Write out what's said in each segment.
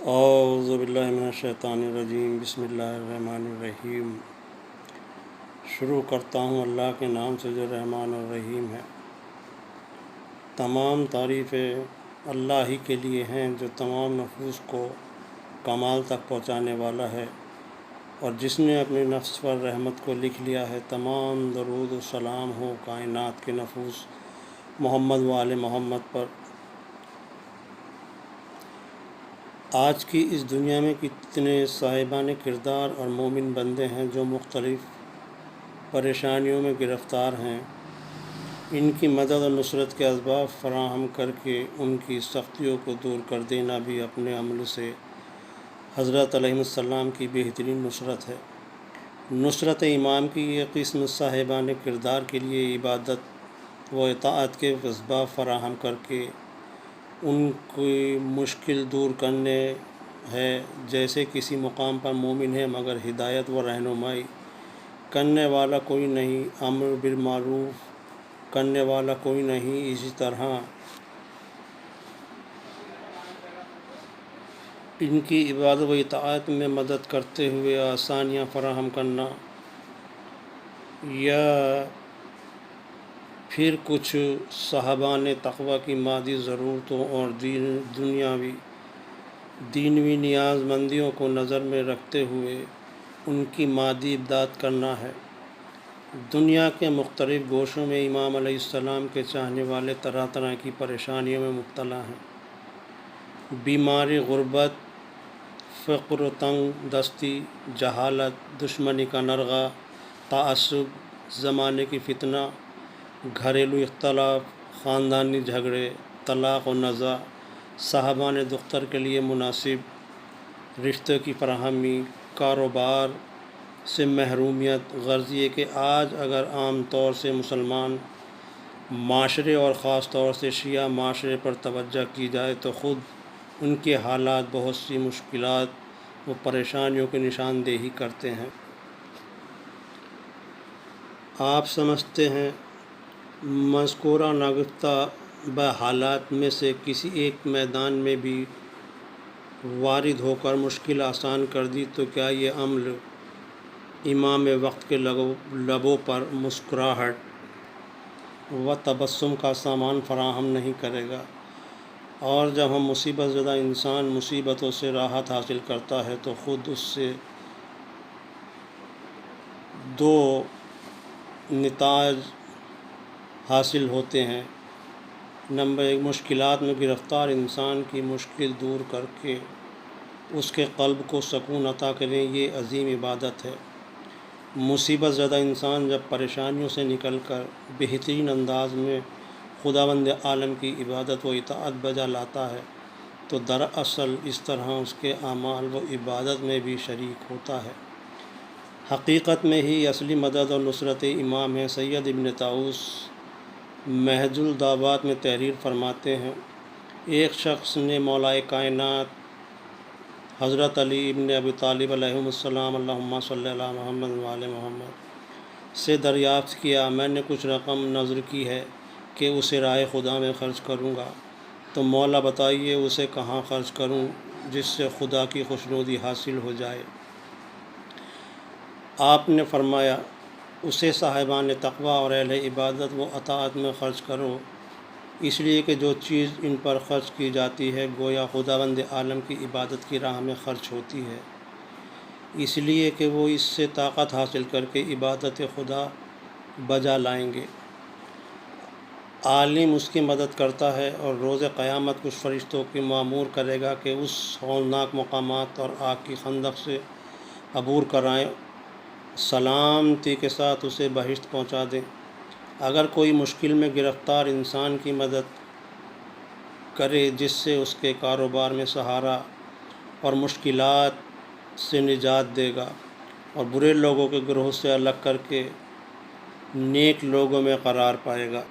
اعوذ باللہ من الشیطان الرجیم، بسم اللہ الرحمن الرحیم۔ شروع کرتا ہوں اللہ کے نام سے جو رحمان اور رحیم ہے۔ تمام تعریفیں اللہ ہی کے لیے ہیں جو تمام نفوس کو کمال تک پہنچانے والا ہے اور جس نے اپنے نفس پر رحمت کو لکھ لیا ہے۔ تمام درود و سلام ہو کائنات کے نفوس محمد و آل محمد پر۔ آج کی اس دنیا میں کتنے صاحبان کردار اور مومن بندے ہیں جو مختلف پریشانیوں میں گرفتار ہیں۔ ان کی مدد اور نصرت کے اسباب فراہم کر کے ان کی سختیوں کو دور کر دینا بھی اپنے عمل سے حضرت علیہ السلام کی بہترین نصرت ہے۔ نصرت امام کی یہ قسم صاحبان کردار کے لیے عبادت و اطاعت کے اسباب فراہم کر کے ان کی مشکل دور کرنے ہے۔ جیسے کسی مقام پر مومن ہے مگر ہدایت و رہنمائی کرنے والا کوئی نہیں، امر بالمعروف کرنے والا کوئی نہیں، اسی طرح ان کی عبادت و اطاعت میں مدد کرتے ہوئے آسانیاں فراہم کرنا، یا پھر کچھ صاحبان تقوی کی مادی ضرورتوں اور دینوی نیاز مندیوں کو نظر میں رکھتے ہوئے ان کی مادی امداد کرنا ہے۔ دنیا کے مختلف گوشوں میں امام علیہ السلام کے چاہنے والے طرح طرح کی پریشانیوں میں مبتلا ہیں۔ بیماری، غربت، فقر و تنگ دستی، جہالت، دشمنی کا نرغہ، تعصب، زمانے کی فتنہ، گھریلو اختلاف، خاندانی جھگڑے، طلاق و نزاع، صاحبان دختر کے لیے مناسب رشتوں کی فراہمی، کاروبار سے محرومیت، غرض یہ کہ آج اگر عام طور سے مسلمان معاشرے اور خاص طور سے شیعہ معاشرے پر توجہ کی جائے تو خود ان کے حالات بہت سی مشکلات و پریشانیوں کی نشاندہی کرتے ہیں۔ آپ سمجھتے ہیں مذکورہ ناگفتہ حالات میں سے کسی ایک میدان میں بھی وارد ہو کر مشکل آسان کر دی تو کیا یہ عمل امام وقت کے لبوں پر مسکراہٹ و تبسم کا سامان فراہم نہیں کرے گا؟ اور جب ہم مصیبت زدہ انسان مصیبتوں سے راحت حاصل کرتا ہے تو خود اس سے دو نتائج حاصل ہوتے ہیں۔ نمبر 1، مشکلات میں گرفتار انسان کی مشکل دور کر کے اس کے قلب کو سکون عطا کریں، یہ عظیم عبادت ہے۔ مصیبت زدہ انسان جب پریشانیوں سے نکل کر بہترین انداز میں خداوند عالم کی عبادت و اطاعت بجا لاتا ہے تو دراصل اس طرح اس کے اعمال و عبادت میں بھی شریک ہوتا ہے۔ حقیقت میں ہی اصلی مدد اور نصرت امام ہے۔ سید ابن طاؤس محج الدعوات میں تحریر فرماتے ہیں، ایک شخص نے مولا کائنات حضرت علی ابن ابی طالب علیہ السلام اللہم صلی علی محمد و آل محمد سے دریافت کیا، میں نے کچھ رقم نذر کی ہے کہ اسے راہ خدا میں خرچ کروں گا، تو مولا بتائیے اسے کہاں خرچ کروں جس سے خدا کی خوشنودی حاصل ہو جائے؟ آپ نے فرمایا اسے صاحبان تقوی اور اہل عبادت و اطاعت میں خرچ کرو، اس لیے کہ جو چیز ان پر خرچ کی جاتی ہے گویا خداوند عالم کی عبادت کی راہ میں خرچ ہوتی ہے، اس لیے کہ وہ اس سے طاقت حاصل کر کے عبادت خدا بجا لائیں گے۔ عالم اس کی مدد کرتا ہے اور روز قیامت کچھ فرشتوں کی مأمور کرے گا کہ اس ہولناک مقامات اور آگ کی خندق سے عبور کرائیں، سلامتی کے ساتھ اسے بہشت پہنچا دیں۔ اگر کوئی مشکل میں گرفتار انسان کی مدد کرے جس سے اس کے کاروبار میں سہارا اور مشکلات سے نجات دے گا اور برے لوگوں کے گروہ سے الگ کر کے نیک لوگوں میں قرار پائے گا۔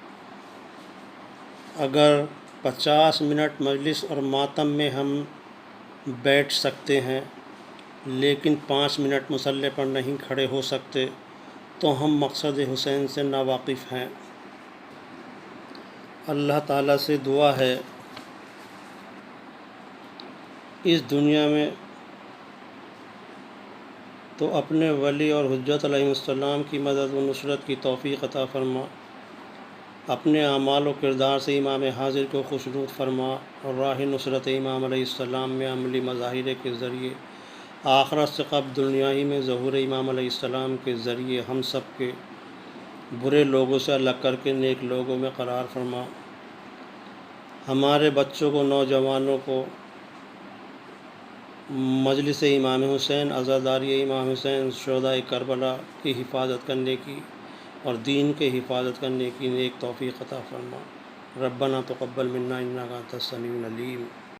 اگر 50 منٹ مجلس اور ماتم میں ہم بیٹھ سکتے ہیں لیکن 5 منٹ مصلی پر نہیں کھڑے ہو سکتے تو ہم مقصد حسین سے ناواقف ہیں۔ اللہ تعالیٰ سے دعا ہے اس دنیا میں تو اپنے ولی اور حجت علیہ السلام کی مدد و نصرت کی توفیق عطا فرما، اپنے اعمال و کردار سے امام حاضر کو خوشنود فرما، اور راہ نصرت امام علیہ السلام میں عملی مظاہرے کے ذریعے آخرت سے قبل دنیا ہی میں ظہور امام علیہ السلام کے ذریعے ہم سب کے برے لوگوں سے الگ کر کے نیک لوگوں میں قرار فرما۔ ہمارے بچوں کو، نوجوانوں کو مجلس امام حسین، عزاداری امام حسین، شہدائے کربلا کی حفاظت کرنے کی اور دین کے حفاظت کرنے کی نیک توفیق عطا فرما۔ ربنا تقبل منا انک انت السمیع العلیم۔